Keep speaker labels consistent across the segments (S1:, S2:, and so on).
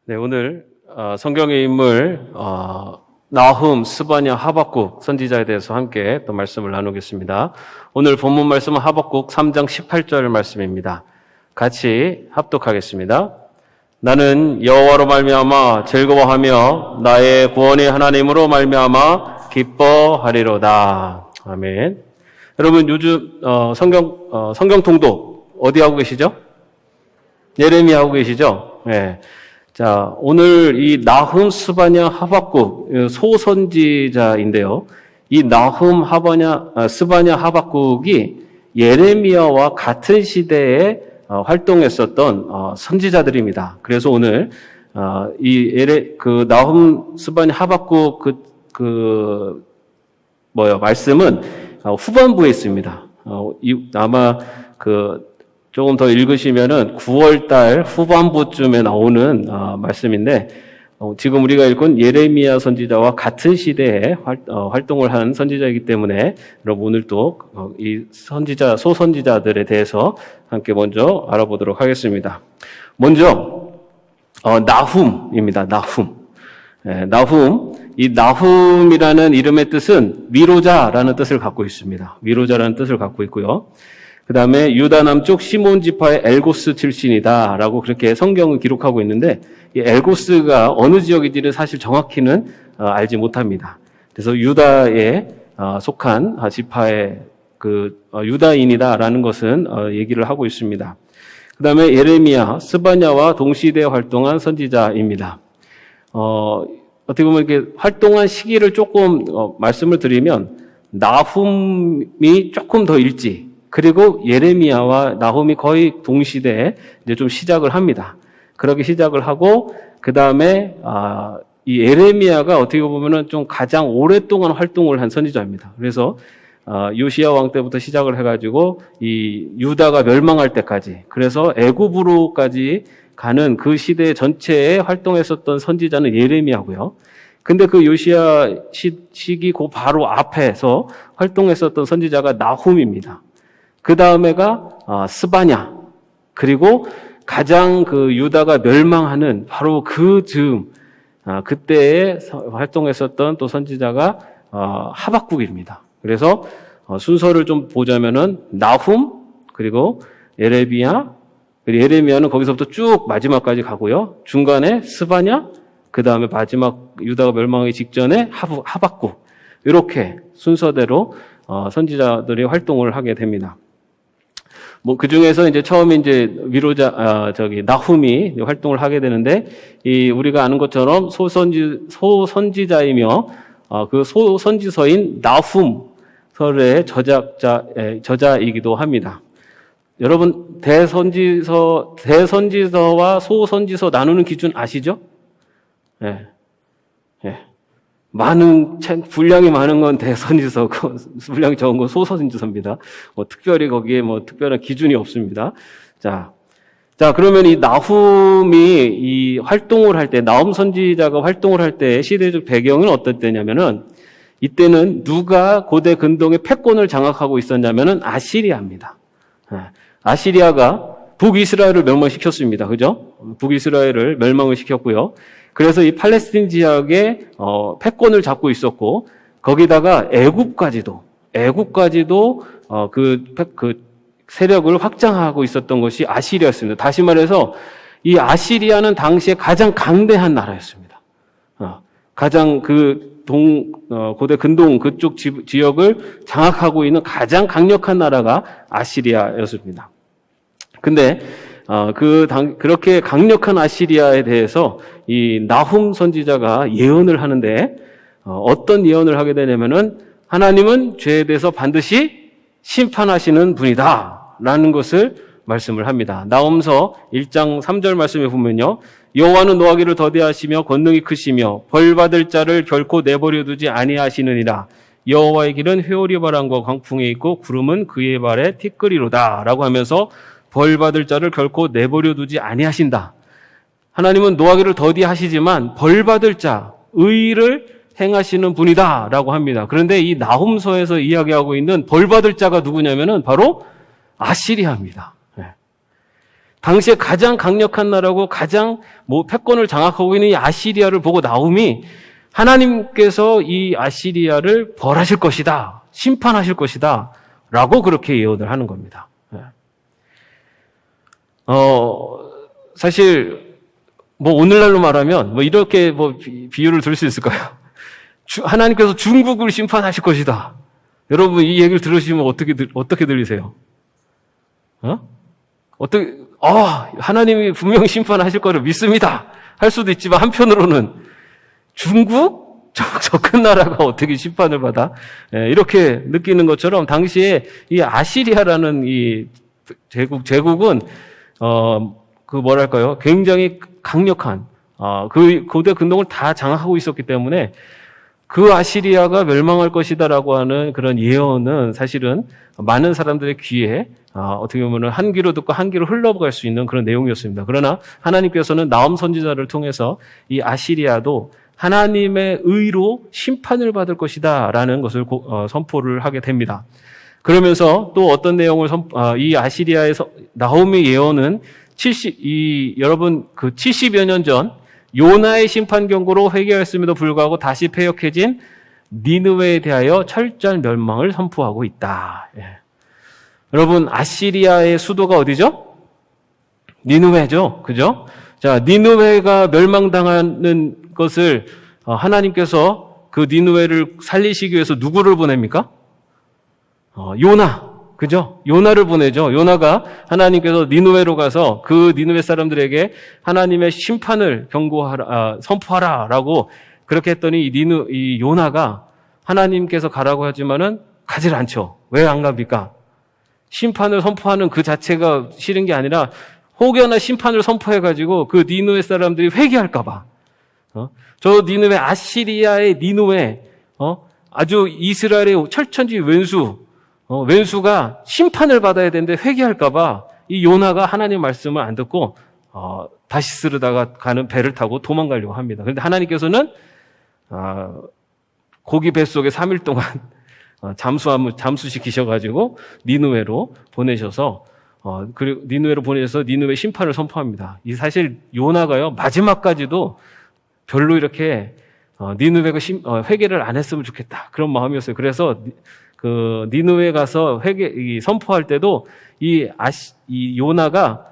S1: 네, 오늘 성경의 인물 나훔, 스바냐, 하박국 선지자에 대해서 함께 또 말씀을 나누겠습니다. 오늘 본문 말씀은 하박국 3장 18절 말씀입니다. 같이 합독하겠습니다. 나는 여호와로 말미암아 즐거워하며 나의 구원의 하나님으로 말미암아 기뻐하리로다. 아멘. 여러분 요즘 성경 통독 어디 하고 계시죠? 예레미야 하고 계시죠? 네. 자, 오늘 이 나훔, 스바냐, 하박국 소선지자인데요. 이 나훔, 스바냐, 하박국이 예레미야와 같은 시대에 활동했었던 선지자들입니다. 그래서 오늘 나훔, 스바냐, 하박국 말씀은 후반부에 있습니다. 아마 조금 더 읽으시면은 9월달 후반부쯤에 나오는 말씀인데, 지금 우리가 읽은 예레미야 선지자와 같은 시대에 활동을 한 선지자이기 때문에 여러분 오늘 또 이 소선지자들에 대해서 함께 먼저 알아보도록 하겠습니다. 먼저 나훔입니다. 나훔. 나훔. 이 나훔이라는 이름의 뜻은 위로자라는 뜻을 갖고 있습니다. 위로자라는 뜻을 갖고 있고요. 그 다음에 유다 남쪽 시몬 지파의 엘고스 출신이다라고 그렇게 성경은 기록하고 있는데, 이 엘고스가 어느 지역인지는 사실 정확히는 알지 못합니다. 그래서 유다에 속한 지파의 유다인이다라는 것은 얘기를 하고 있습니다. 그 다음에 예레미야, 스바냐와 동시대에 활동한 선지자입니다. 어떻게 보면 이렇게 활동한 시기를 조금 말씀을 드리면, 나훔이 조금 더 일찍, 그리고 예레미야와 나훔이 거의 동시대에 이제 좀 시작을 합니다. 그렇게 시작을 하고, 그 다음에, 이 예레미야가 어떻게 보면은 좀 가장 오랫동안 활동을 한 선지자입니다. 그래서, 요시야 왕 때부터 시작을 해가지고, 이 유다가 멸망할 때까지, 그래서 애굽으로까지 가는 그 시대 전체에 활동했었던 선지자는 예레미야고요. 근데 그 요시야 시기 그 바로 앞에서 활동했었던 선지자가 나훔입니다. 그 다음에가 스바냐, 그리고 가장 유다가 멸망하는 바로 그 즈음 그때에 활동했었던 또 선지자가 하박국입니다. 그래서 순서를 좀 보자면은 나훔, 그리고 예레미야, 그리고 예레미야는 거기서부터 쭉 마지막까지 가고요. 중간에 스바냐, 그 다음에 마지막 유다가 멸망하기 직전에 하박국, 이렇게 순서대로 선지자들이 활동을 하게 됩니다. 그 중에서 이제 처음에 이제 나훔이 활동을 하게 되는데, 우리가 아는 것처럼 소선지자이며, 그 소선지서인 나훔설의 저자이기도 합니다. 여러분, 대선지서와 소선지서 나누는 기준 아시죠? 예. 분량이 많은 건 대선지서고, 분량이 적은 건 소선지서입니다. 특별히 거기에 특별한 기준이 없습니다. 자, 그러면 이 나훔이 이 활동을 할 때, 나훔 선지자가 활동을 할 때 시대적 배경은 어떤 때냐면은, 이때는 누가 고대 근동의 패권을 장악하고 있었냐면은 아시리아입니다. 아시리아가 북이스라엘을 멸망시켰습니다. 그죠? 북이스라엘을 멸망을 시켰고요. 그래서 이 팔레스틴 지역에 패권을 잡고 있었고, 거기다가 애굽까지도 그 세력을 확장하고 있었던 것이 아시리아였습니다. 다시 말해서 이 아시리아는 당시에 가장 강대한 나라였습니다. 가장 고대 근동 그쪽 지역을 장악하고 있는 가장 강력한 나라가 아시리아였습니다. 근데 그렇게 강력한 아시리아에 대해서 이 나훔 선지자가 예언을 하는데, 어떤 예언을 하게 되냐면은, 하나님은 죄에 대해서 반드시 심판하시는 분이다 라는 것을 말씀을 합니다. 나훔서 1장 3절 말씀에 보면요, 여호와는 노하기를 더디하시며 권능이 크시며 벌받을 자를 결코 내버려 두지 아니하시느니라. 여호와의 길은 회오리 바람과 광풍에 있고 구름은 그의 발에 티끌이로다 라고 하면서 벌받을 자를 결코 내버려 두지 아니하신다. 하나님은 노하기를 더디하시지만 벌받을 자, 의를 행하시는 분이다 라고 합니다. 그런데 이 나훔서에서 이야기하고 있는 벌받을 자가 누구냐면은 바로 아시리아입니다. 당시에 가장 강력한 나라고 가장 패권을 장악하고 있는 이 아시리아를 보고 나훔이 하나님께서 이 아시리아를 벌하실 것이다, 심판하실 것이다 라고 그렇게 예언을 하는 겁니다. 사실 오늘날로 말하면 이렇게 비유를 들을 수 있을까요? 하나님께서 중국을 심판하실 것이다. 여러분 이 얘기를 들으시면 어떻게 들리세요? 하나님이 분명히 심판하실 거를 믿습니다. 할 수도 있지만 한편으로는 중국? 저 큰 나라가 어떻게 심판을 받아? 이렇게 느끼는 것처럼 당시에 이 아시리아라는 이 제국은 굉장히 강력한 그 고대 근동을 다 장악하고 있었기 때문에 그 아시리아가 멸망할 것이다라고 하는 그런 예언은 사실은 많은 사람들의 귀에 어떻게 보면 한 귀로 듣고 한 귀로 흘러갈 수 있는 그런 내용이었습니다. 그러나 하나님께서는 나훔 선지자를 통해서 이 아시리아도 하나님의 의로 심판을 받을 것이다라는 것을 선포를 하게 됩니다. 그러면서 또 어떤 내용을 이 아시리아에서 나훔의 예언은 70여 년 전 요나의 심판 경고로 회개했음에도 불구하고 다시 패역해진 니느웨에 대하여 철저한 멸망을 선포하고 있다. 여러분 아시리아의 수도가 어디죠? 니느웨죠. 그죠? 자, 니느웨가 멸망당하는 것을 하나님께서 그 니느웨를 살리시기 위해서 누구를 보냅니까? 요나. 그죠? 요나를 보내죠. 요나가 하나님께서 니느웨로 가서 그 니느웨 사람들에게 하나님의 심판을 선포하라라고 그렇게 했더니 이 요나가 하나님께서 가라고 하지만은 가질 않죠. 왜 안 갑니까? 심판을 선포하는 그 자체가 싫은 게 아니라 혹여나 심판을 선포해가지고 그 니느웨 사람들이 회개할까봐. 저 니느웨, 아시리아의 니느웨, 아주 이스라엘의 철천지 왼수가 심판을 받아야 되는데 회개할까봐 이 요나가 하나님 말씀을 안 듣고 다시 쓰르다가 가는 배를 타고 도망가려고 합니다. 그런데 하나님께서는 고기 뱃속에 3일 동안 잠수시키셔가지고 니느웨로 보내셔서 그리고 니느웨로 보내셔서 니느웨 심판을 선포합니다. 이 사실 요나가요 마지막까지도 별로 이렇게 니느웨가 회개를 안 했으면 좋겠다 그런 마음이었어요. 그래서 그 니느웨 가서 선포할 때도 이 요나가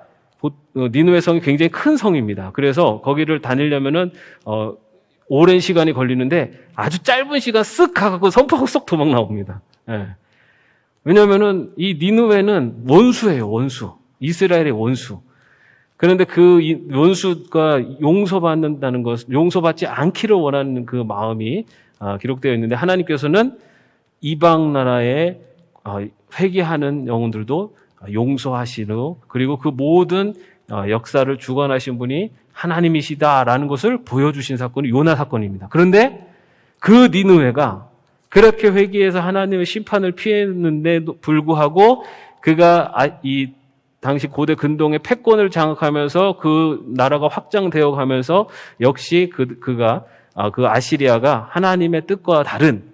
S1: 니느웨 성이 굉장히 큰 성입니다. 그래서 거기를 다니려면은 오랜 시간이 걸리는데 아주 짧은 시간 쓱 가고 선포하고 쏙 도망 나옵니다. 왜냐면은 이 니느웨는 원수예요, 원수. 이스라엘의 원수. 그런데 그 원수가 용서받는다는 것, 용서받지 않기를 원하는 그 마음이 기록되어 있는데 하나님께서는 이방 나라에 회개하는 영혼들도 용서하시고 그리고 그 모든 역사를 주관하신 분이 하나님이시다라는 것을 보여주신 사건이 요나 사건입니다. 그런데 그 니느웨가 그렇게 회개해서 하나님의 심판을 피했는데도 불구하고 그가 이 당시 고대 근동의 패권을 장악하면서 그 나라가 확장되어 가면서 역시 그가 그 아시리아가 하나님의 뜻과 다른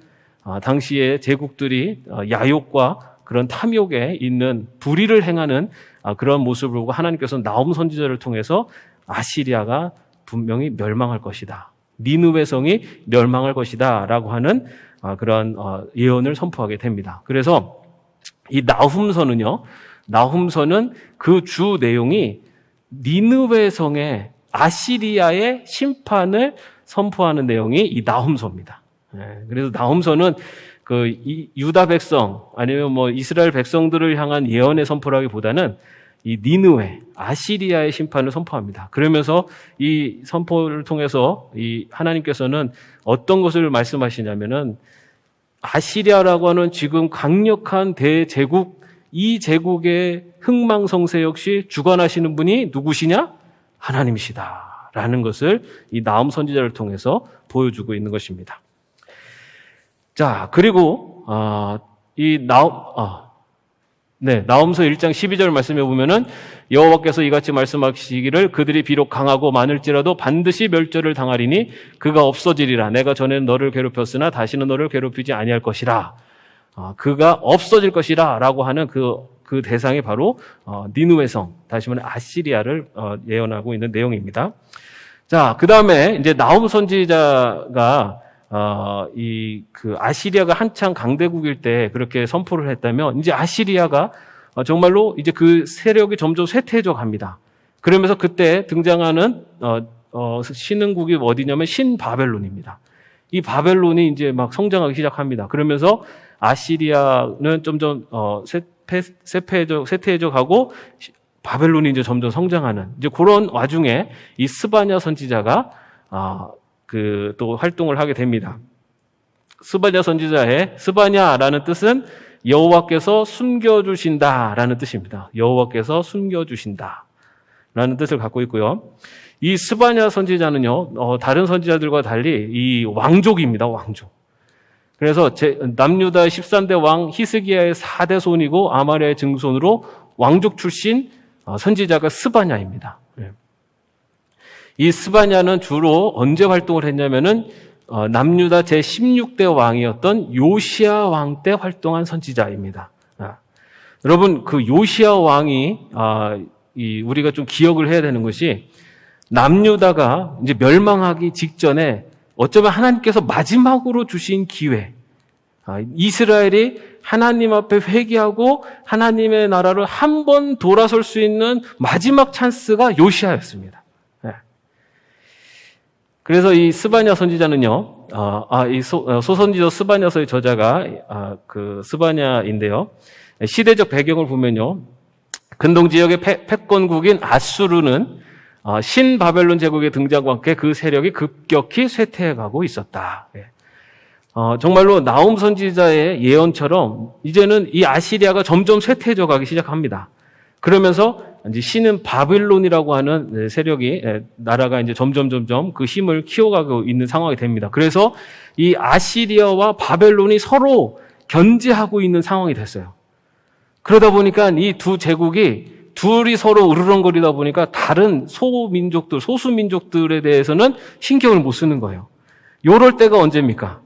S1: 당시의 제국들이 야욕과 그런 탐욕에 있는 불의를 행하는 그런 모습을 보고 하나님께서는 나훔 선지자를 통해서 아시리아가 분명히 멸망할 것이다. 니느웨 성이 멸망할 것이다. 라고 하는 그런 예언을 선포하게 됩니다. 그래서 이 나훔서는 그 주 내용이 니느웨 성의 아시리아의 심판을 선포하는 내용이 이 나훔서입니다. 그래서 나훔서는 그 유다 백성 아니면 이스라엘 백성들을 향한 예언의 선포라기보다는 이 니느웨 아시리아의 심판을 선포합니다. 그러면서 이 선포를 통해서 이 하나님께서는 어떤 것을 말씀하시냐면은 아시리아라고 하는 지금 강력한 대제국 이 제국의 흥망성쇠 역시 주관하시는 분이 누구시냐? 하나님이시다라는 것을 이 나훔 선지자를 통해서 보여주고 있는 것입니다. 자, 그리고 나훔서 1장 12절 말씀해 보면은 여호와께서 이같이 말씀하시기를 그들이 비록 강하고 많을지라도 반드시 멸절을 당하리니 그가 없어지리라. 내가 전에는 너를 괴롭혔으나 다시는 너를 괴롭히지 아니할 것이라. 그가 없어질 것이라 라고 하는 그 그 대상이 바로 니느웨 성, 다시 말해 아시리아를 예언하고 있는 내용입니다. 자, 그 다음에 이제 나훔 선지자가 그 아시리아가 한창 강대국일 때 그렇게 선포를 했다면 이제 아시리아가 정말로 이제 그 세력이 점점 쇠퇴해져 갑니다. 그러면서 그때 등장하는 신흥국이 어디냐면 신바벨론입니다. 이 바벨론이 이제 막 성장하기 시작합니다. 그러면서 아시리아는 점점 쇠퇴해져 가고 바벨론이 이제 점점 성장하는 이제 그런 와중에 이 스바냐 선지자가 또 활동을 하게 됩니다. 스바냐 선지자의 스바냐라는 뜻은 여호와께서 숨겨주신다라는 뜻입니다. 여호와께서 숨겨주신다라는 뜻을 갖고 있고요. 이 스바냐 선지자는요, 다른 선지자들과 달리 이 왕족입니다. 왕족. 그래서 남유다의 13대 왕 히스기야의 4대 손이고 아말야의 증손으로 왕족 출신 선지자가 스바냐입니다. 이 스바냐는 주로 언제 활동을 했냐면은 남유다 제16대 왕이었던 요시야 왕 때 활동한 선지자입니다. 여러분, 그 요시야 왕이 우리가 좀 기억을 해야 되는 것이 남유다가 이제 멸망하기 직전에 어쩌면 하나님께서 마지막으로 주신 기회, 이스라엘이 하나님 앞에 회개하고 하나님의 나라를 한 번 돌아설 수 있는 마지막 찬스가 요시야였습니다. 그래서 이 스바냐 선지자는요, 소선지자 스바냐서의 저자가 그 스바냐인데요, 시대적 배경을 보면요, 근동 지역의 패권국인 아수르는 신바벨론 제국의 등장과 함께 그 세력이 급격히 쇠퇴해가고 있었다. 정말로 나훔 선지자의 예언처럼 이제는 이 아시리아가 점점 쇠퇴해져 가기 시작합니다. 그러면서 이제 신은 바벨론이라고 하는 세력이, 나라가 이제 점점 그 힘을 키워가고 있는 상황이 됩니다. 그래서 이 아시리아와 바벨론이 서로 견제하고 있는 상황이 됐어요. 그러다 보니까 이 두 제국이 둘이 서로 으르렁거리다 보니까 다른 소수민족들에 대해서는 신경을 못 쓰는 거예요. 요럴 때가 언제입니까?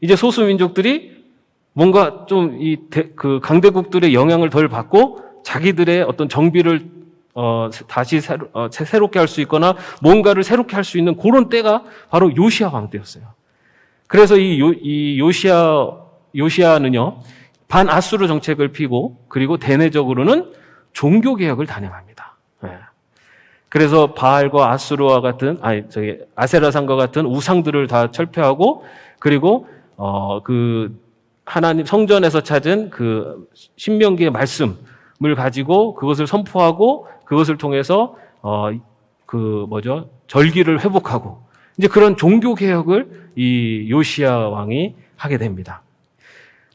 S1: 이제 소수민족들이 뭔가 좀 그 강대국들의 영향을 덜 받고 자기들의 어떤 정비를 다시 새롭게 할 수 있거나 뭔가를 새롭게 할 수 있는 그런 때가 바로 요시야 왕 때였어요. 그래서 이 요시야는요, 반아수르 정책을 피고 그리고 대내적으로는 종교개혁을 단행합니다. 그래서 바알과 아수르와 같은, 아세라상과 같은 우상들을 다 철폐하고, 그리고, 하나님 성전에서 찾은 그 신명기의 말씀을 가지고 그것을 선포하고 그것을 통해서, 절기를 회복하고, 이제 그런 종교개혁을 이 요시야 왕이 하게 됩니다.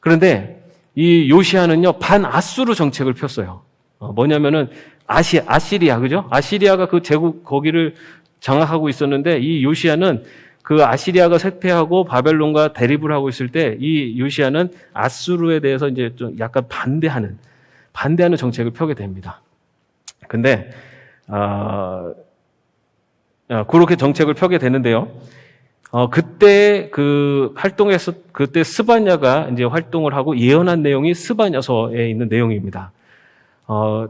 S1: 그런데 이 요시야는요, 반아수르 정책을 폈어요. 뭐냐면은 아시리아, 그죠? 아시리아가 그 제국 거기를 장악하고 있었는데 이 요시야는 그 아시리아가 쇠퇴하고 바벨론과 대립을 하고 있을 때 이 요시야는 아수르에 대해서 이제 좀 약간 반대하는 정책을 펴게 됩니다. 근데 그렇게 정책을 펴게 되는데요. 그때 그때 스바냐가 이제 활동을 하고 예언한 내용이 스바냐서에 있는 내용입니다.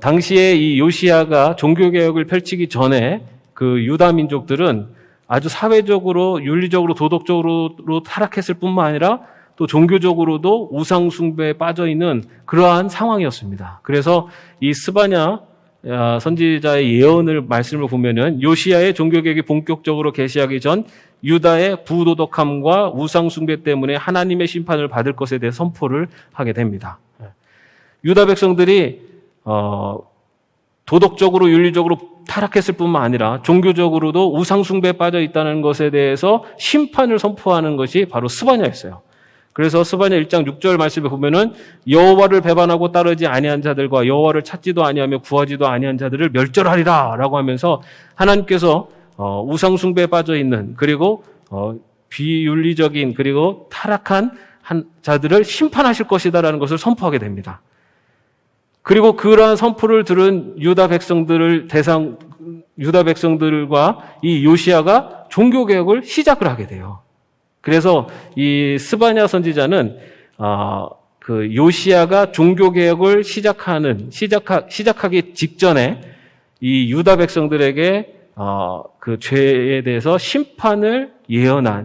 S1: 당시에 이 요시야가 종교개혁을 펼치기 전에 그 유다 민족들은 아주 사회적으로, 윤리적으로, 도덕적으로 타락했을 뿐만 아니라 또 종교적으로도 우상숭배에 빠져 있는 그러한 상황이었습니다. 그래서 이 스바냐 선지자의 말씀을 보면은 요시야의 종교개혁이 본격적으로 개시하기 전 유다의 부도덕함과 우상숭배 때문에 하나님의 심판을 받을 것에 대해 선포를 하게 됩니다. 유다 백성들이 도덕적으로 윤리적으로 타락했을 뿐만 아니라 종교적으로도 우상숭배에 빠져 있다는 것에 대해서 심판을 선포하는 것이 바로 스바냐였어요. 그래서 스바냐 1장 6절 말씀에 보면은 여호와를 배반하고 따르지 아니한 자들과 여호와를 찾지도 아니하며 구하지도 아니한 자들을 멸절하리라라고 하면서 하나님께서 우상숭배에 빠져 있는, 그리고 비윤리적인, 그리고 타락한 자들을 심판하실 것이다라는 것을 선포하게 됩니다. 그리고 그러한 선포를 들은 유다 백성들과 이 요시야가 종교개혁을 시작을 하게 돼요. 그래서 이 스바냐 선지자는 그 요시야가 종교 개혁을 시작하기 직전에 이 유다 백성들에게 그 죄에 대해서 심판을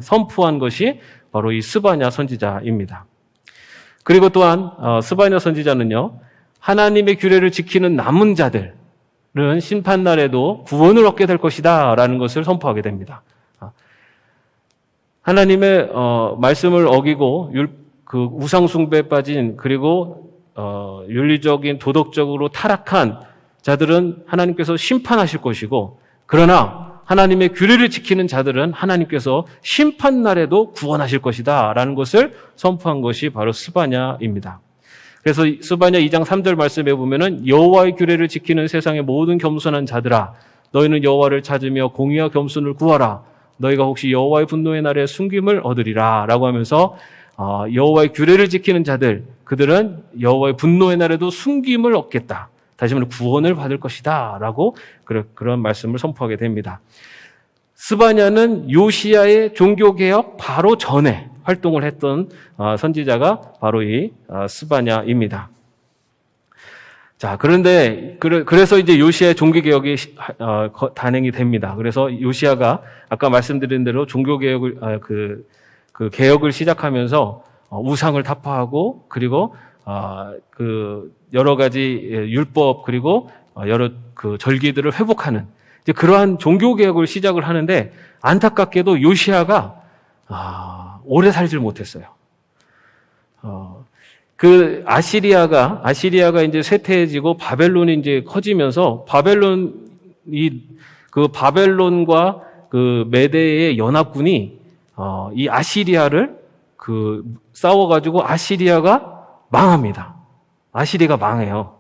S1: 선포한 것이 바로 이 스바냐 선지자입니다. 그리고 또한 스바냐 선지자는요, 하나님의 규례를 지키는 남은 자들은 심판날에도 구원을 얻게 될 것이다 라는 것을 선포하게 됩니다. 하나님의 말씀을 어기고 그 우상 숭배에 빠진, 그리고 윤리적인 도덕적으로 타락한 자들은 하나님께서 심판하실 것이고, 그러나 하나님의 규례를 지키는 자들은 하나님께서 심판날에도 구원하실 것이다 라는 것을 선포한 것이 바로 스바냐입니다. 그래서 스바냐 2장 3절 말씀에 보면은 여호와의 규례를 지키는 세상의 모든 겸손한 자들아, 너희는 여호와를 찾으며 공의와 겸손을 구하라. 너희가 혹시 여호와의 분노의 날에 숨김을 얻으리라 라고 하면서 여호와의 규례를 지키는 자들, 그들은 여호와의 분노의 날에도 숨김을 얻겠다. 다시 말해 구원을 받을 것이다 라고 그런 말씀을 선포하게 됩니다. 스바냐는 요시야의 종교개혁 바로 전에 활동을 했던 선지자가 바로 이 스바냐입니다. 자, 그런데 그래서 이제 요시야의 종교개혁이 단행이 됩니다. 그래서 요시야가 아까 말씀드린 대로 종교개혁을 그 개혁을 시작하면서 우상을 타파하고, 그리고 그 여러 가지 율법, 그리고 여러 그 절기들을 회복하는 이제 그러한 종교개혁을 시작을 하는데, 안타깝게도 요시야가 오래 살질 못했어요. 그 아시리아가 이제 쇠퇴해지고 바벨론이 이제 커지면서 바벨론과 그 메대의 연합군이 이 아시리아를 싸워가지고 아시리아가 망합니다. 아시리아가 망해요.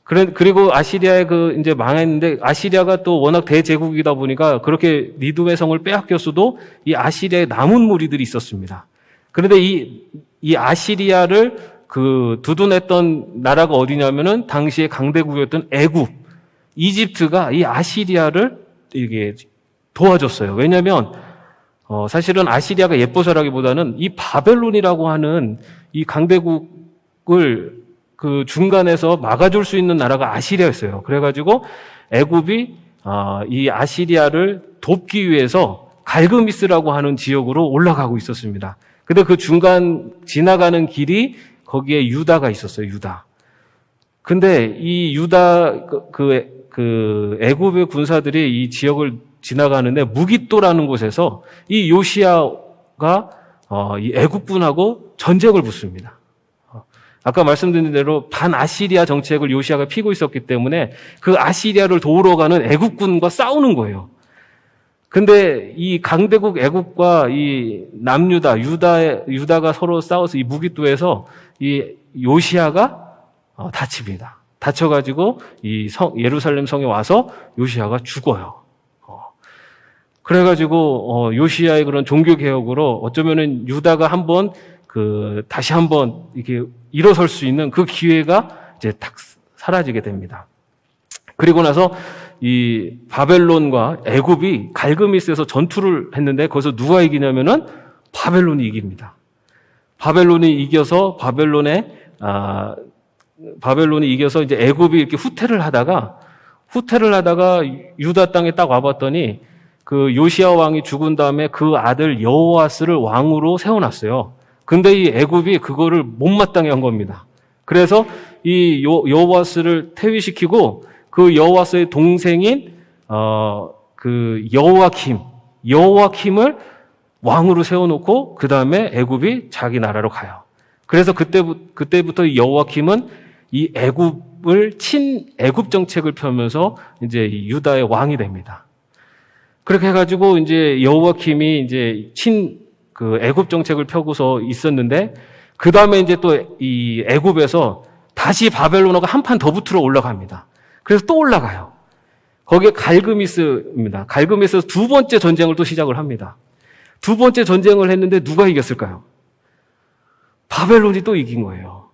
S1: 그리고 아시리아에 이제 망했는데, 아시리아가 또 워낙 대제국이다 보니까 그렇게 니두의 성을 빼앗겼어도 이 아시리아에 남은 무리들이 있었습니다. 그런데 이 아시리아를 두둔했던 나라가 어디냐면은 당시에 강대국이었던 애굽, 이집트가 이 아시리아를 이게 도와줬어요. 왜냐면 사실은 아시리아가 예뻐서라기보다는 이 바벨론이라고 하는 이 강대국을 그 중간에서 막아줄 수 있는 나라가 아시리아였어요. 그래가지고 애굽이 이 아시리아를 돕기 위해서 갈그미스라고 하는 지역으로 올라가고 있었습니다. 근데 그 중간 지나가는 길이 거기에 유다가 있었어요. 유다. 근데 이 유다 그 애굽의 군사들이 이 지역을 지나가는데 무깃도라는 곳에서 이 요시야가 이 애국군하고 전쟁을 붙습니다. 아까 말씀드린 대로 반아시리아 정책을 요시야가 피고 있었기 때문에 그 아시리아를 도우러 가는 애국군과 싸우는 거예요. 근데 이 강대국 애국과 이 유다가 서로 싸워서 이 무깃도에서 이 요시야가 다칩니다. 다쳐가지고 예루살렘 성에 와서 요시야가 죽어요. 그래가지고 요시야의 그런 종교 개혁으로 어쩌면은 유다가 다시 한번 이렇게 일어설 수 있는 그 기회가 이제 딱 사라지게 됩니다. 그리고 나서 이 바벨론과 애굽이 갈그미스에서 전투를 했는데 거기서 누가 이기냐면은 바벨론이 이깁니다. 바벨론이 이겨서 이제 애굽이 이렇게 후퇴를 하다가 유다 땅에 딱 와봤더니 그 요시야 왕이 죽은 다음에 그 아들 여호아스를 왕으로 세워놨어요. 근데 이 애굽이 그거를 못마땅해 한 겁니다. 그래서 이 여호아스를 퇴위시키고 그 여호아스의 동생인 그 여호와킴을 왕으로 세워놓고 그 다음에 애굽이 자기 나라로 가요. 그래서 그때부터 이 여호와킴은 이 애굽을 친애굽 정책을 펴면서 이제 유다의 왕이 됩니다. 그렇게 해가지고 이제 여호와킴이 이제 그 애굽 정책을 펴고서 있었는데, 그 다음에 이제 또 이 애굽에서 다시 바벨론하고 한판 더 붙으러 올라갑니다. 그래서 또 올라가요. 거기에 갈그미스입니다. 갈그미스에서 두 번째 전쟁을 또 시작을 합니다. 두 번째 전쟁을 했는데 누가 이겼을까요? 바벨론이 또 이긴 거예요.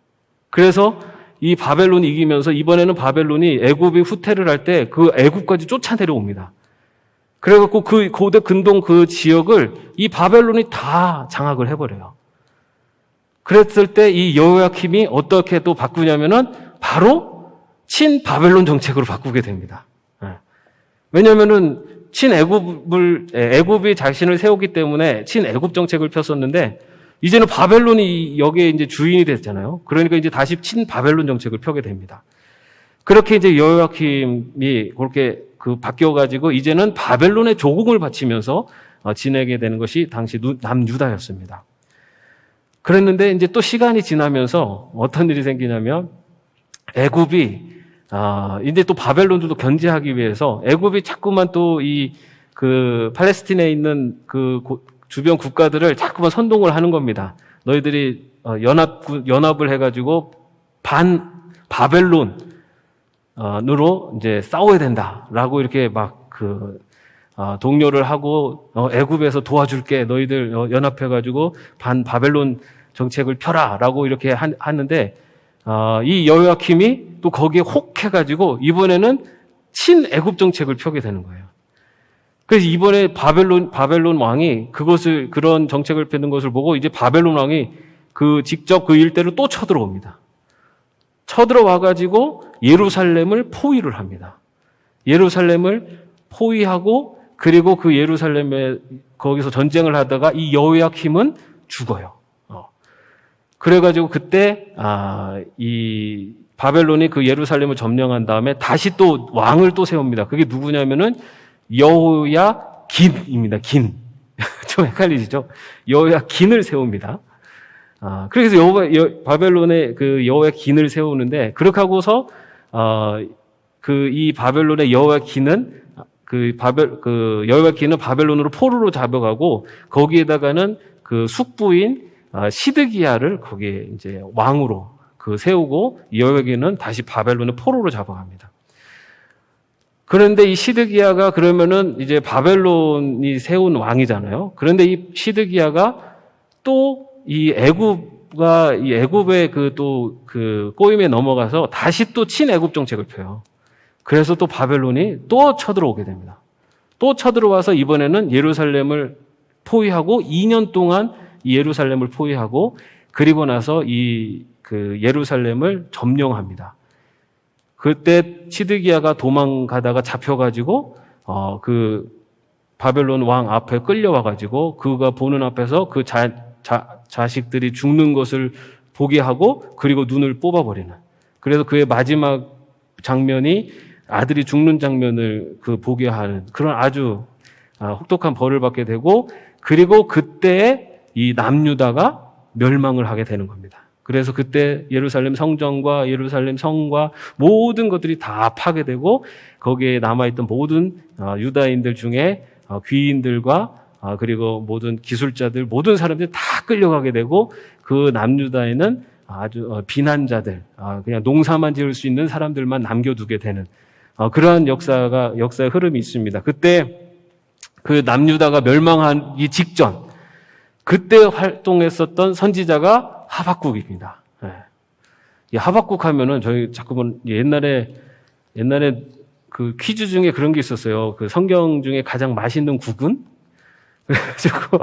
S1: 그래서 이 바벨론이 이기면서 이번에는 바벨론이 애굽이 후퇴를 할 때 그 애굽까지 쫓아내려옵니다. 그래갖고 그 고대 근동 그 지역을 이 바벨론이 다 장악을 해버려요. 그랬을 때 이 여호야킴이 어떻게 또 바꾸냐면은 바로 친바벨론 정책으로 바꾸게 됩니다. 왜냐면은 애굽이 자신을 세우기 때문에 친애굽 정책을 폈었는데 이제는 바벨론이 여기에 이제 주인이 됐잖아요. 그러니까 이제 다시 친바벨론 정책을 펴게 됩니다. 그렇게 이제 여호야킴이 그렇게 바뀌어가지고 이제는 바벨론의 조공을 바치면서 지내게 되는 것이 당시 남유다였습니다. 그랬는데 이제 또 시간이 지나면서 어떤 일이 생기냐면 애굽이 이제 또 바벨론도 견제하기 위해서 애굽이 자꾸만 또 팔레스틴에 있는 주변 국가들을 자꾸만 선동을 하는 겁니다. 너희들이 연합을 해가지고 바벨론으로 이제 싸워야 된다라고 이렇게 막 독려를 하고 애굽에서 도와줄게 너희들 연합해가지고 바벨론 정책을 펴라라고 이렇게 하는데 이 여호야킴이 또 거기에 혹해가지고 이번에는 친애굽 정책을 펴게 되는 거예요. 그래서 이번에 바벨론 왕이 그런 정책을 펴는 것을 보고 이제 바벨론 왕이 직접 그 일대로 또 쳐들어옵니다. 쳐들어와가지고 예루살렘을 포위를 합니다. 예루살렘을 포위하고 그리고 그 예루살렘에 거기서 전쟁을 하다가 이 여호야킴은 죽어요. 그래가지고 그때 이 바벨론이 그 예루살렘을 점령한 다음에 다시 또 왕을 또 세웁니다. 그게 누구냐면은 여호야긴입니다. 긴. 좀 헷갈리시죠? 여호야긴을 세웁니다. 그래서 바벨론의 여호야긴을 세우는데 그렇게 하고서 이 바벨론의 여호야긴은 여호야긴은 바벨론으로 포로로 잡아가고 거기에다가는 숙부인 시드기야를 거기에 이제 왕으로 세우고 여호야긴은 다시 바벨론의 포로로 잡아갑니다. 그런데 이 시드기야가 그러면은 이제 바벨론이 세운 왕이잖아요. 그런데 이 시드기야가 또 이 애굽의 꼬임에 넘어가서 다시 또 친애굽 정책을 펴요. 그래서 또 바벨론이 또 쳐들어오게 됩니다. 또 쳐들어와서 이번에는 예루살렘을 포위하고 2년 동안 이 예루살렘을 포위하고 그리고 나서 예루살렘을 점령합니다. 그때 시드기야가 도망가다가 잡혀가지고 바벨론 왕 앞에 끌려와가지고 그가 보는 앞에서 자식들이 죽는 것을 보게 하고 그리고 눈을 뽑아버리는. 그래서 그의 마지막 장면이 아들이 죽는 장면을 보게 하는 그런 아주 혹독한 벌을 받게 되고 그리고 그때 이 남유다가 멸망을 하게 되는 겁니다. 그래서 그때 예루살렘 성전과 예루살렘 성과 모든 것들이 다 파괴되고 거기에 남아있던 모든 유다인들 중에 귀인들과 그리고 모든 기술자들 모든 사람들이 다 끌려가게 되고 그 남유다에는 아주 비난자들 그냥 농사만 지을 수 있는 사람들만 남겨두게 되는 그러한 역사의 흐름이 있습니다. 그때 그 남유다가 멸망하기 직전 그때 활동했었던 선지자가 하박국입니다. 이 하박국 하면은 저희 자꾸만 옛날에 그 퀴즈 중에 그런 게 있었어요. 그 성경 중에 가장 맛있는 국은? 그래가지고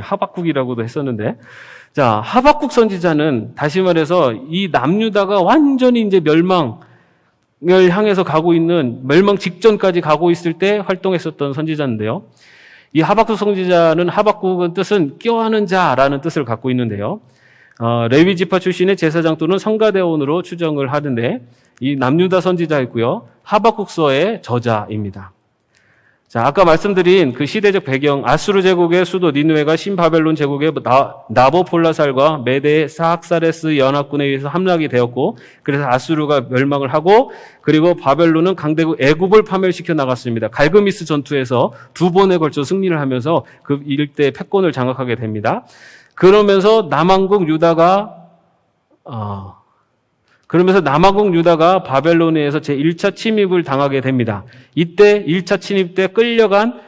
S1: 하박국이라고도 했었는데, 자 하박국 선지자는 다시 말해서 이 남유다가 완전히 이제 멸망을 향해서 가고 있는 멸망 직전까지 가고 있을 때 활동했었던 선지자인데요. 이 하박국 선지자는 하박국은 뜻은 껴안은 자라는 뜻을 갖고 있는데요. 레위 지파 출신의 제사장 또는 성가대원으로 추정을 하는데 이 남유다 선지자였고요. 하박국서의 저자입니다. 자, 아까 말씀드린 그 시대적 배경, 아수르 제국의 수도 니느웨가 신바벨론 제국의 나보폴라살과 메대 사학사레스 연합군에 의해서 함락이 되었고, 그래서 아수르가 멸망을 하고, 그리고 바벨론은 강대국 애굽을 파멸시켜 나갔습니다. 갈그미스 전투에서 2번에 걸쳐 승리를 하면서 그 일대 패권을 장악하게 됩니다. 그러면서 남왕국 유다가 바벨론에 의해서 제1차 침입을 당하게 됩니다. 이때 1차 침입 때 끌려간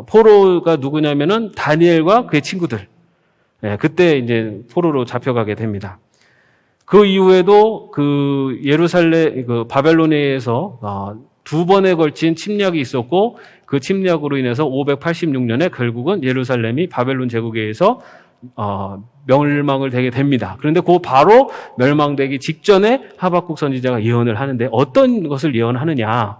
S1: 포로가 누구냐면은 다니엘과 그의 친구들. 그때 이제 포로로 잡혀가게 됩니다. 그 이후에도 바벨론에 의해서 2번에 걸친 침략이 있었고 그 침략으로 인해서 586년에 결국은 예루살렘이 바벨론 제국에 의해서 멸망을 되게 됩니다. 그런데 그 바로 멸망되기 직전에 하박국 선지자가 예언을 하는데 어떤 것을 예언하느냐?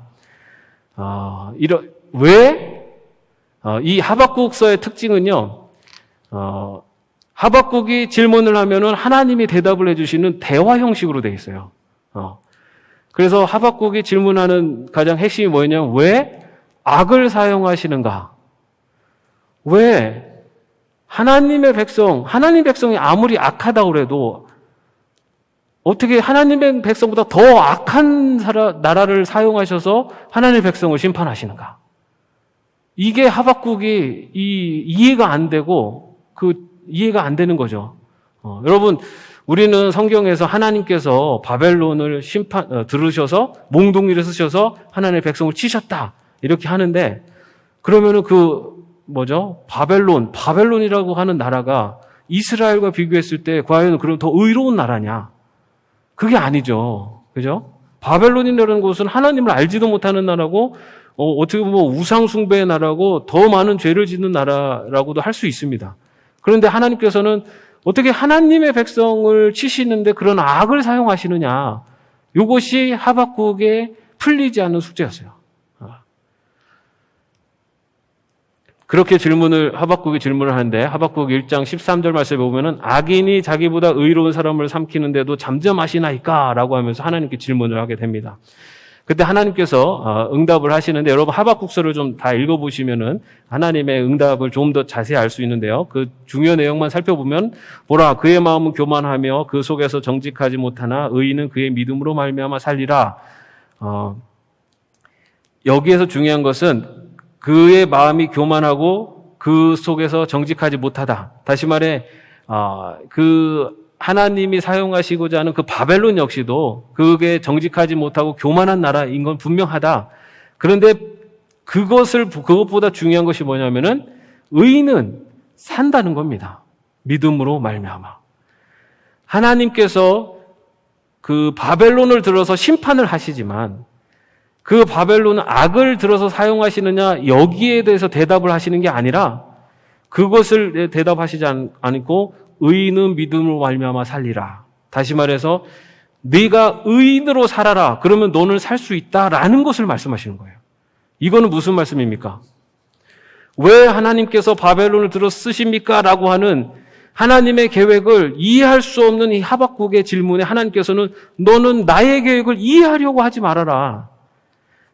S1: 이 하박국서의 특징은요, 하박국이 질문을 하면은 하나님이 대답을 해주시는 대화 형식으로 되어 있어요. 그래서 하박국이 질문하는 가장 핵심이 뭐냐면 왜 악을 사용하시는가? 왜 하나님 백성이 아무리 악하다고 해도 어떻게 하나님의 백성보다 더 악한 나라를 사용하셔서 하나님의 백성을 심판하시는가? 이게 하박국이 이해가 안 되고 이해가 안 되는 거죠. 여러분, 우리는 성경에서 하나님께서 바벨론을 들으셔서 몽둥이를 쓰셔서 하나님의 백성을 치셨다 이렇게 하는데 그러면은 바벨론이라고 하는 나라가 이스라엘과 비교했을 때 과연 그럼 더 의로운 나라냐? 그게 아니죠. 그죠? 바벨론이라는 곳은 하나님을 알지도 못하는 나라고 어떻게 보면 우상숭배의 나라고 더 많은 죄를 짓는 나라라고도 할 수 있습니다. 그런데 하나님께서는 어떻게 하나님의 백성을 치시는데 그런 악을 사용하시느냐? 이것이 하박국에 풀리지 않는 숙제였어요. 그렇게 하박국이 질문을 하는데 하박국 1장 13절 말씀에 보면은 악인이 자기보다 의로운 사람을 삼키는데도 잠잠하시나이까? 라고 하면서 하나님께 질문을 하게 됩니다. 그때 하나님께서 응답을 하시는데 여러분 하박국서를 좀 다 읽어보시면은 하나님의 응답을 좀 더 자세히 알 수 있는데요. 그 중요 내용만 살펴보면 보라 그의 마음은 교만하며 그 속에서 정직하지 못하나 의인은 그의 믿음으로 말미암아 살리라. 여기에서 중요한 것은 그의 마음이 교만하고 그 속에서 정직하지 못하다. 다시 말해 하나님이 사용하시고자 하는 그 바벨론 역시도 그게 정직하지 못하고 교만한 나라인 건 분명하다. 그런데 그것보다 중요한 것이 뭐냐면은 의인은 산다는 겁니다. 믿음으로 말미암아. 하나님께서 그 바벨론을 들어서 심판을 하시지만 그 바벨론은 악을 들어서 사용하시느냐 여기에 대해서 대답을 하시는 게 아니라 그것을 대답하시지 않고 의인은 믿음으로 말미암아 살리라. 다시 말해서 네가 의인으로 살아라. 그러면 너는 살 수 있다라는 것을 말씀하시는 거예요. 이거는 무슨 말씀입니까? 왜 하나님께서 바벨론을 들어 쓰십니까? 라고 하는 하나님의 계획을 이해할 수 없는 이 하박국의 질문에 하나님께서는 너는 나의 계획을 이해하려고 하지 말아라.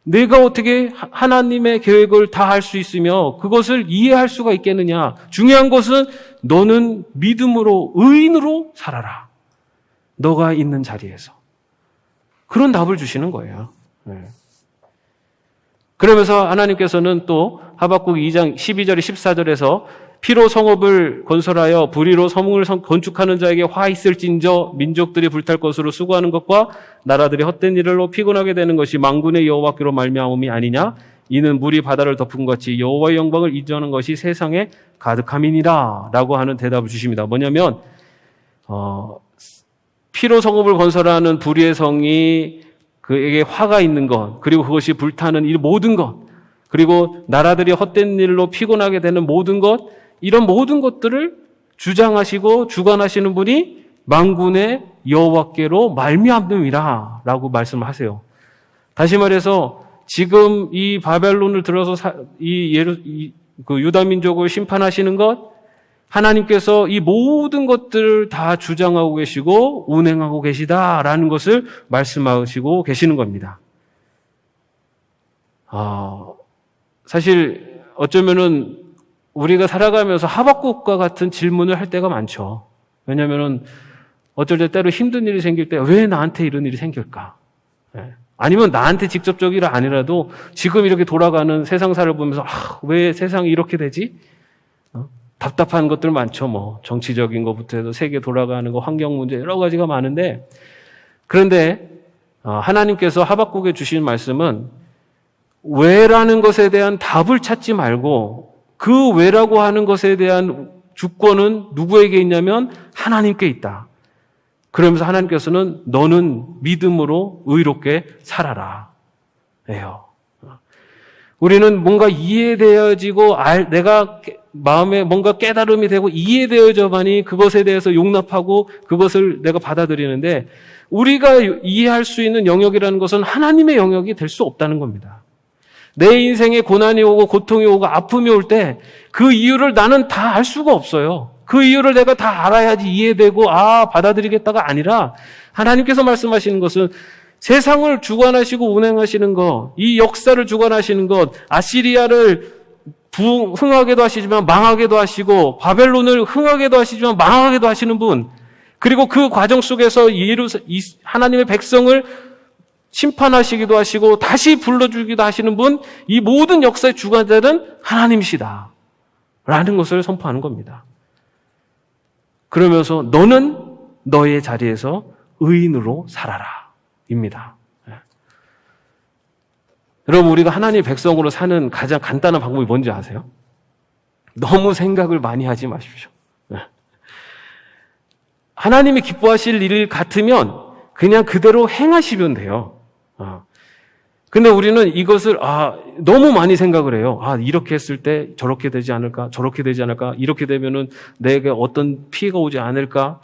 S1: 내가 어떻게 하나님의 계획을 다 할 수 있으며 그것을 이해할 수가 있겠느냐. 중요한 것은 너는 믿음으로 의인으로 살아라. 너가 있는 자리에서. 그런 답을 주시는 거예요. 그러면서 하나님께서는 또 하박국 2장 12절 14절에서 피로 성읍을 건설하여 불의로 성을 건축하는 자에게 화 있을진저 민족들이 불탈 것으로 수고하는 것과 나라들이 헛된 일로 피곤하게 되는 것이 만군의 여호와께로 말미암음이 아니냐. 이는 물이 바다를 덮은 것이 여호와의 영광을 잊어하는 것이 세상에 가득함이니라 라고 하는 대답을 주십니다. 뭐냐면 피로 성읍을 건설하는 불의의 성이 그에게 화가 있는 것 그리고 그것이 불타는 이 모든 것 그리고 나라들이 헛된 일로 피곤하게 되는 모든 것 이런 모든 것들을 주장하시고 주관하시는 분이 만군의 여호와께로 말미암음이라 라고 말씀을 하세요. 다시 말해서 지금 이 바벨론을 들어서 유다 민족을 심판하시는 것 하나님께서 이 모든 것들을 다 주장하고 계시고 운행하고 계시다라는 것을 말씀하시고 계시는 겁니다. 사실 어쩌면은 우리가 살아가면서 하박국과 같은 질문을 할 때가 많죠. 왜냐하면은 어쩔 때 때로 힘든 일이 생길 때 왜 나한테 이런 일이 생길까? 아니면 나한테 직접적이 아니라도 지금 이렇게 돌아가는 세상사를 보면서 왜 세상이 이렇게 되지? 답답한 것들 많죠. 뭐 정치적인 것부터 해서 세계 돌아가는 거, 환경 문제 여러 가지가 많은데 그런데 하나님께서 하박국에 주신 말씀은 왜라는 것에 대한 답을 찾지 말고 그 왜라고 하는 것에 대한 주권은 누구에게 있냐면 하나님께 있다. 그러면서 하나님께서는 너는 믿음으로 의롭게 살아라. 예요. 우리는 뭔가 이해되어지고 내가 마음에 뭔가 깨달음이 되고 이해되어져만이 그것에 대해서 용납하고 그것을 내가 받아들이는데, 우리가 이해할 수 있는 영역이라는 것은 하나님의 영역이 될 수 없다는 겁니다. 내 인생에 고난이 오고 고통이 오고 아픔이 올 때 그 이유를 나는 다 알 수가 없어요. 그 이유를 내가 다 알아야지 이해되고 받아들이겠다가 아니라, 하나님께서 말씀하시는 것은 세상을 주관하시고 운행하시는 것, 이 역사를 주관하시는 것, 아시리아를 흥하게도 하시지만 망하게도 하시고, 바벨론을 흥하게도 하시지만 망하게도 하시는 분, 그리고 그 과정 속에서 하나님의 백성을 심판하시기도 하시고 다시 불러주기도 하시는 분, 이 모든 역사의 주관자는 하나님이시다 라는 것을 선포하는 겁니다. 그러면서 너는 너의 자리에서 의인으로 살아라 입니다. 여러분, 우리가 하나님의 백성으로 사는 가장 간단한 방법이 뭔지 아세요? 너무 생각을 많이 하지 마십시오. 하나님이 기뻐하실 일 같으면 그냥 그대로 행하시면 돼요. 근데 우리는 이것을 너무 많이 생각을 해요. 이렇게 했을 때 저렇게 되지 않을까? 저렇게 되지 않을까? 이렇게 되면은 내게 어떤 피해가 오지 않을까?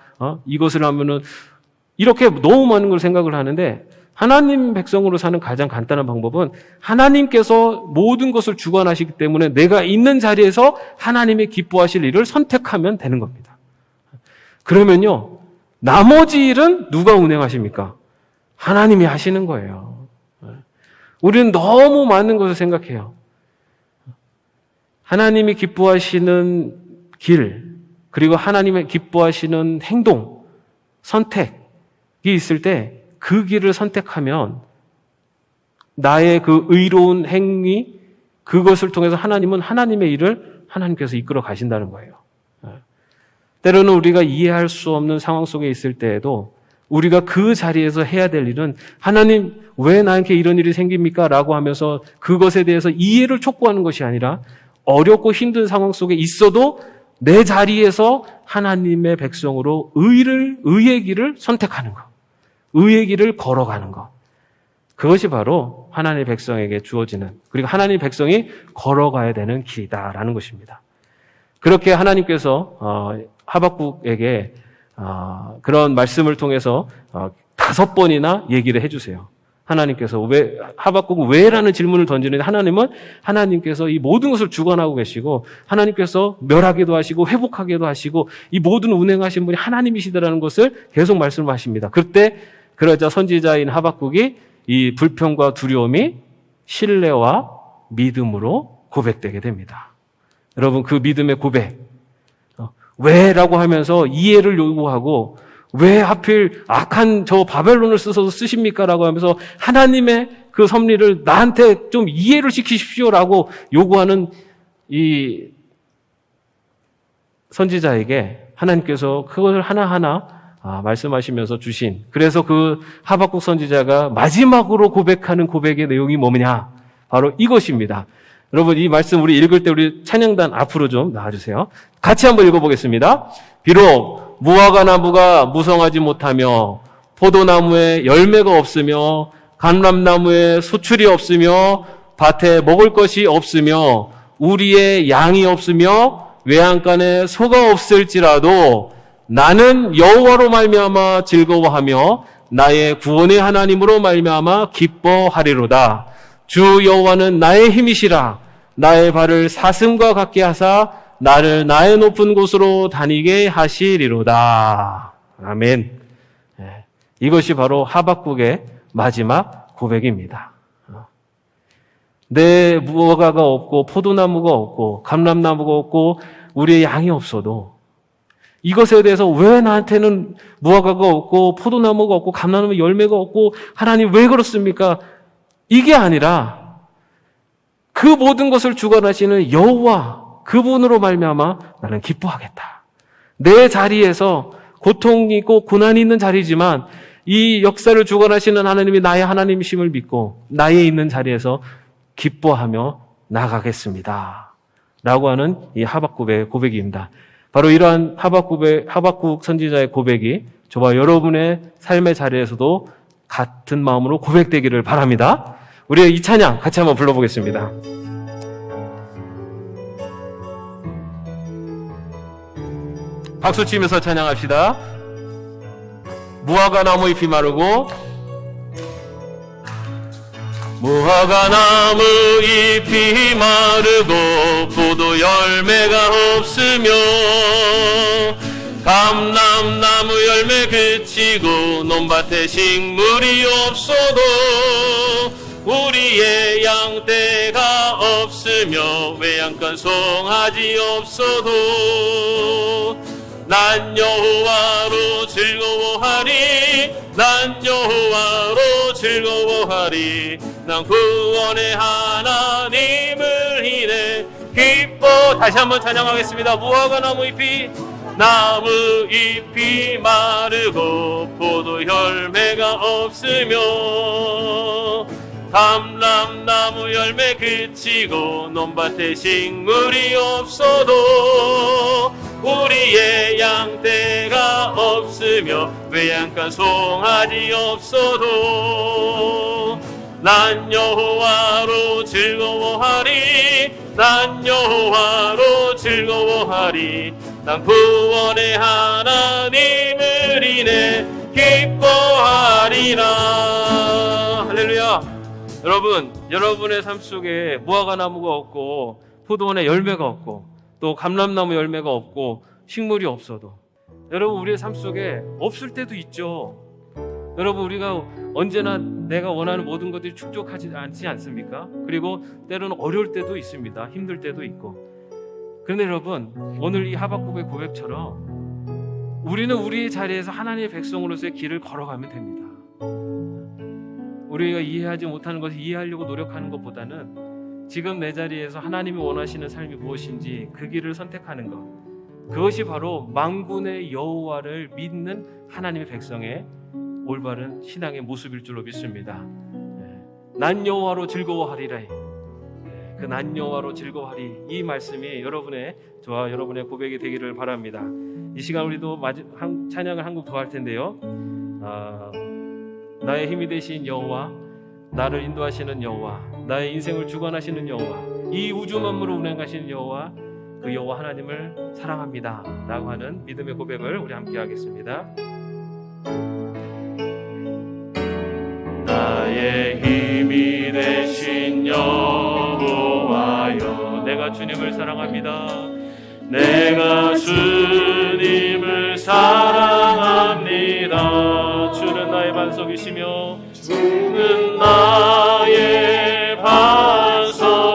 S1: 이것을 하면은 이렇게 너무 많은 걸 생각을 하는데, 하나님 백성으로 사는 가장 간단한 방법은 하나님께서 모든 것을 주관하시기 때문에 내가 있는 자리에서 하나님이 기뻐하실 일을 선택하면 되는 겁니다. 그러면요, 나머지 일은 누가 운행하십니까? 하나님이 하시는 거예요. 우리는 너무 많은 것을 생각해요. 하나님이 기뻐하시는 길, 그리고 하나님의 기뻐하시는 행동, 선택이 있을 때 그 길을 선택하면 나의 그 의로운 행위, 그것을 통해서 하나님은 하나님의 일을 하나님께서 이끌어 가신다는 거예요. 때로는 우리가 이해할 수 없는 상황 속에 있을 때에도 우리가 그 자리에서 해야 될 일은, 하나님 왜 나에게 이런 일이 생깁니까? 라고 하면서 그것에 대해서 이해를 촉구하는 것이 아니라, 어렵고 힘든 상황 속에 있어도 내 자리에서 하나님의 백성으로 의의 길을 선택하는 것, 의의 길을 걸어가는 것, 그것이 바로 하나님의 백성에게 주어지는, 그리고 하나님의 백성이 걸어가야 되는 길이다라는 것입니다. 그렇게 하나님께서 하박국에게 그런 말씀을 통해서 5번이나 얘기를 해주세요. 하나님께서 하박국은 왜라는 질문을 던지는데, 하나님께서 이 모든 것을 주관하고 계시고, 하나님께서 멸하기도 하시고 회복하기도 하시고, 이 모든 운행하신 분이 하나님이시다라는 것을 계속 말씀하십니다. 그러자 선지자인 하박국이 이 불평과 두려움이 신뢰와 믿음으로 고백되게 됩니다. 여러분, 그 믿음의 고백, 왜라고 하면서 이해를 요구하고, 왜 하필 악한 저 바벨론을 쓰셔서 쓰십니까? 라고 하면서 하나님의 그 섭리를 나한테 좀 이해를 시키십시오라고 요구하는 이 선지자에게 하나님께서 그것을 하나하나 말씀하시면서 주신, 그래서 그 하박국 선지자가 마지막으로 고백하는 고백의 내용이 뭐냐? 바로 이것입니다. 여러분, 이 말씀 우리 읽을 때 우리 찬양단 앞으로 좀 나와주세요. 같이 한번 읽어보겠습니다. 비록 무화과 나무가 무성하지 못하며 포도나무에 열매가 없으며 감람나무에 소출이 없으며 밭에 먹을 것이 없으며 우리의 양이 없으며 외양간에 소가 없을지라도 나는 여호와로 말미암아 즐거워하며 나의 구원의 하나님으로 말미암아 기뻐하리로다. 주 여호와는 나의 힘이시라. 나의 발을 사슴과 같게 하사 나를 나의 높은 곳으로 다니게 하시리로다. 아멘. 이것이 바로 하박국의 마지막 고백입니다. 내 무화과가 없고 포도나무가 없고 감람나무가 없고 우리의 양이 없어도, 이것에 대해서 왜 나한테는 무화과가 없고 포도나무가 없고 감람나무 열매가 없고 하나님 왜 그렇습니까? 이게 아니라 그 모든 것을 주관하시는 여호와, 그분으로 말미암아 나는 기뻐하겠다. 내 자리에서 고통이 있고 고난이 있는 자리지만 이 역사를 주관하시는 하나님이 나의 하나님이심을 믿고 나의 있는 자리에서 기뻐하며 나가겠습니다. 라고 하는 이 하박국의 고백입니다. 바로 이러한 하박국 선지자의 고백이 저와 여러분의 삶의 자리에서도 같은 마음으로 고백되기를 바랍니다. 우리의 이 찬양 같이 한번 불러보겠습니다. 박수 치면서 찬양합시다. 무화과 나무 잎이 마르고 무화과 나무 잎이 마르고 포도 열매가 없으며 감람나무 열매 그치고 논밭에 식물이 없어도 우리의 양떼가 없으며 외양간 송아지 없어도 난 여호와로 즐거워하리 난 여호와로 즐거워하리 난 구원의 하나님을 인해 기뻐. 다시 한번 찬양하겠습니다. 무화과 나무 잎이 마르고 포도 열매가 없으며 감람나무 열매 그치고 논밭에 식물이 없어도 우리의 양떼가 없으며 외양간 송아지 없어도 난 여호와로 즐거워하리 난 여호와로 즐거워하리 난 구원의 하나님을 인해 기뻐하리라. 할렐루야. 여러분, 여러분의 삶 속에 무화과 나무가 없고 포도원에 열매가 없고 또 감람나무 열매가 없고 식물이 없어도 여러분 우리의 삶 속에 없을 때도 있죠. 여러분 우리가 언제나 내가 원하는 모든 것들이 충족하지 않지 않습니까? 그리고 때로는 어려울 때도 있습니다. 힘들 때도 있고. 그런데 여러분 오늘 이 하박국의 고백처럼 우리는 우리의 자리에서 하나님의 백성으로서의 길을 걸어가면 됩니다. 우리가 이해하지 못하는 것을 이해하려고 노력하는 것보다는 지금 내 자리에서 하나님이 원하시는 삶이 무엇인지 그 길을 선택하는 것, 그것이 바로 만군의 여호와를 믿는 하나님의 백성의 올바른 신앙의 모습일 줄로 믿습니다. 난 여호와로 즐거워하리라. 그 난 여호와로 즐거워하리, 이 말씀이 여러분의 저와 여러분의 고백이 되기를 바랍니다. 이 시간 우리도 찬양을 한 곡 더 할 텐데요. 나의 힘이 되신 여호와, 나를 인도하시는 여호와, 나의 인생을 주관하시는 여호와, 이 우주 만물을 운행하시는 여호와, 그 여호와 하나님을 사랑합니다 라고 하는 믿음의 고백을 우리 함께 하겠습니다. 나의 힘이 되신 여호와여, 내가 주님을 사랑합니다. 내가 주님을 사랑합니다. 주는 나의 반석이시며 주는 나의 반석이시며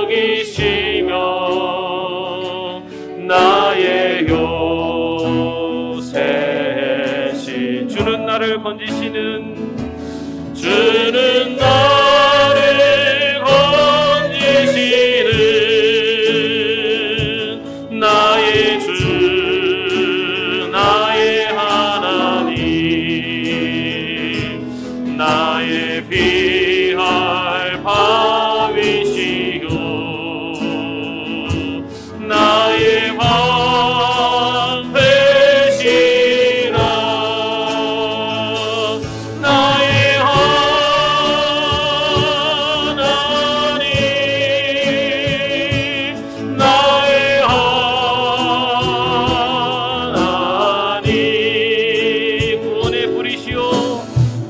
S1: 나의 요새신. 주는 나를 건지시는, 주는 나를 건지시는 나의 주, 나의 하나님, 나의 피할 바위시요 나의 방패시라. 나의 하나님, 나의 하나님, 구원의 뿌리시오,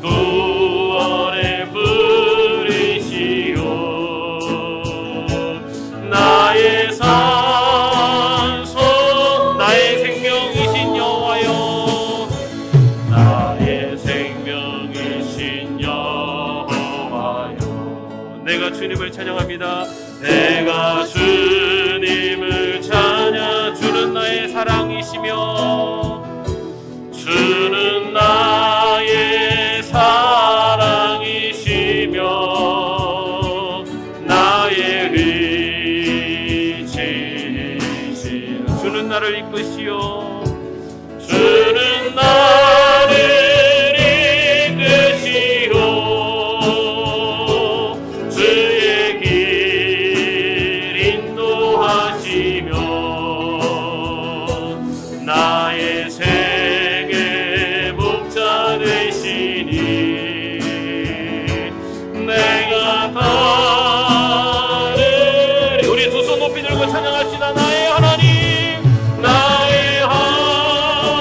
S1: 구원의 뿌리시오, 나의 산소, 나의 생명이신 여호와여, 나의 생명이신 여호와여. 내가 주님을 찬양합니다. 내가 주님을 찬양. 주는 나의 사랑이시며, 주는 나의 사랑이시며 나의 의지시라. 주는 나를 이끄시오, 주는 나를 이끄시오, 주의 길 인도하시며 나의 생의 목자 되시니 내가 따르리. 우리 두 손 높이 들고 찬양합시다. 나의 하나님, 나의 하나님,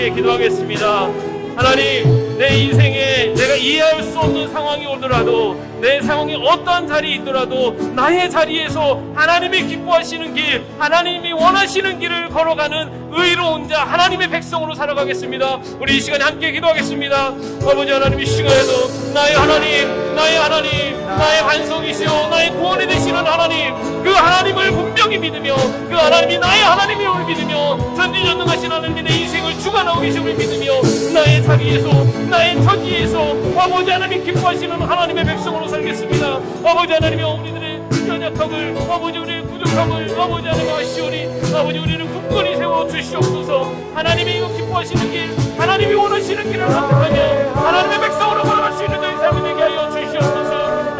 S2: 함께 기도하겠습니다. 하나님, 내 인생에 내가 이해할 수 없는 상황이 오더라도, 내 상황이 어떠한 자리에 있더라도 나의 자리에서 하나님이 기뻐하시는 길, 하나님이 원하시는 길을 걸어가는 의로운 자, 하나님의 백성으로 살아가겠습니다. 우리 이 시간에 함께 기도하겠습니다. 아버지 하나님, 이 시간에도 나의 하나님, 나의 하나님, 나의 반석이시오 나의 구원이 되시는 하나님, 그 하나님을 분명히 믿으며, 그 하나님이 나의 하나님임을 믿으며, 전지전능하신 하나님이 내 인생을 주관하고 계심을 믿으며, 나의 자리에서, 나의 처지에서 아버지 하나님 기뻐하시는 하나님의 백성으로 살겠습니다. 아버지 하나님이 우리들의 연약함을, 아버지 우리의 부족함을 아버지 하나님 아시오니, 아버지 우리를 굳건히 세워 주시옵소서. 하나님이 이거 기뻐하시는 길, 하나님이 원하시는 길을 선택하며 하나님의 백성으로 걸어갈 수 있는 저희 삶이 되게 하여 주시옵소서.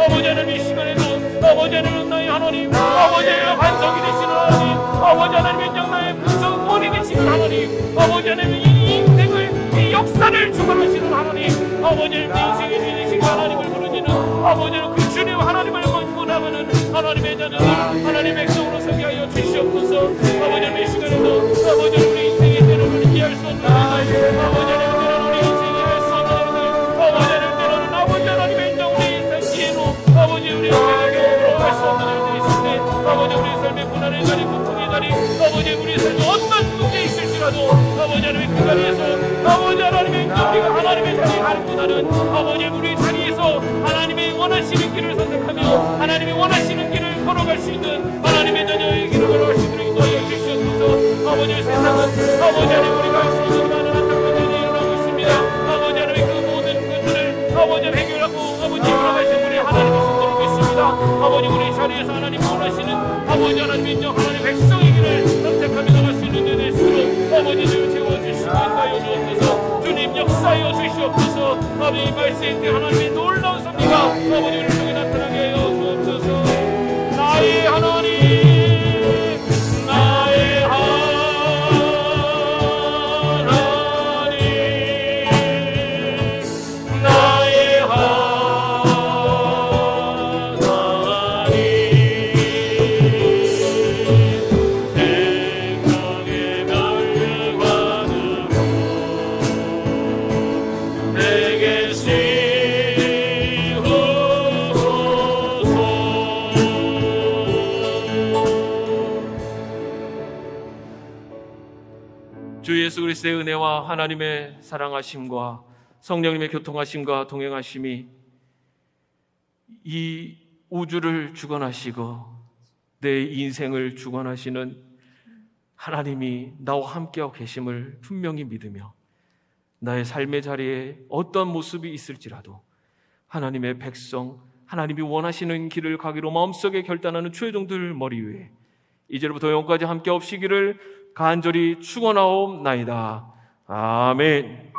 S2: 아버지 하나님, 이 시간에도 아버지 하나님 나의 하나님, 아버지의 반석이 되시는 하나님, 아버지 하나님의 나의 구원이 되시는 하나님, 아버지 하나님 이 인생을, 이 역사를 주관하시는 하나님, 아버지 하나님 내 인생에 되신 하나님을 부르짖는 아버지 하나님, 그 주님 하나님을 건고 나가는 하나님의 자녀들, 하나님의 백성으로 서게 하여 주시옵소서. 아버지 하나님, 이 시간에도 아버지 하나님 우리 인생에 때로는 이해할 수 없는 일들, 아버지 하나님 때로는 우리 인생에 할 수 없는 일들, 아버지 하나님 때로는 아버지 하나님의 인정 우리 인생 지혜로 아버지 우리 인생에게 들어갈 수 없는 일들이 있을 때, 아버지 우리 삶의 고난의 자리, 고통의 자리, 아버지 우리 삶에 어떤 문제 있을지라도 아버지 하나님의 그 자리에서 아버지 하나님의 우리가 하나님의 자리에 가는보다는 아버지 우리 자리에서 하나님의 원하시는 길을 선택하며 하나님이 원하시는 길을 걸어갈 수 있는 하나님의 자녀의 길을 걸어갈 수 있도록 인도하여 주시옵소서. 아버지, 세상은 아버지 하나님 우리가 할 수 있는 많은 안타까운 일이 일어나고 있습니다. 아버지 하나님 그 모든 것들을 아버지 해결하고 아버지 걸어가신 분이 하나님이신 줄 믿습니다. 아버지 우리 자리에서 하나님 원하시는 아버지 하나님 인정 하나님 백성의 길을 선택하며 나갈 수 있는 데 될수록 아버지를 채워주시고 인도하여 주옵소서. 주님 역사하여 주시옵소서. 아버지 말씀에 때 하나님의 놀라운 섭리가 아버지 우리 속에 나타나게 하여 주옵소서. 나의 하나님, 나의 하나님, 나의 하나님, 생명의 멸류관으로 내게 주 예수 그리스도의 은혜와 하나님의 사랑하심과 성령님의 교통하심과 동행하심이 이 우주를 주관하시고 내 인생을 주관하시는 하나님이 나와 함께하고 계심을 분명히 믿으며 나의 삶의 자리에 어떤 모습이 있을지라도 하나님의 백성, 하나님이 원하시는 길을 가기로 마음속에 결단하는 주의 종들 머리 위에 이제부터 영원까지 함께 없시기를 간절히 축원하옵나이다. 아멘.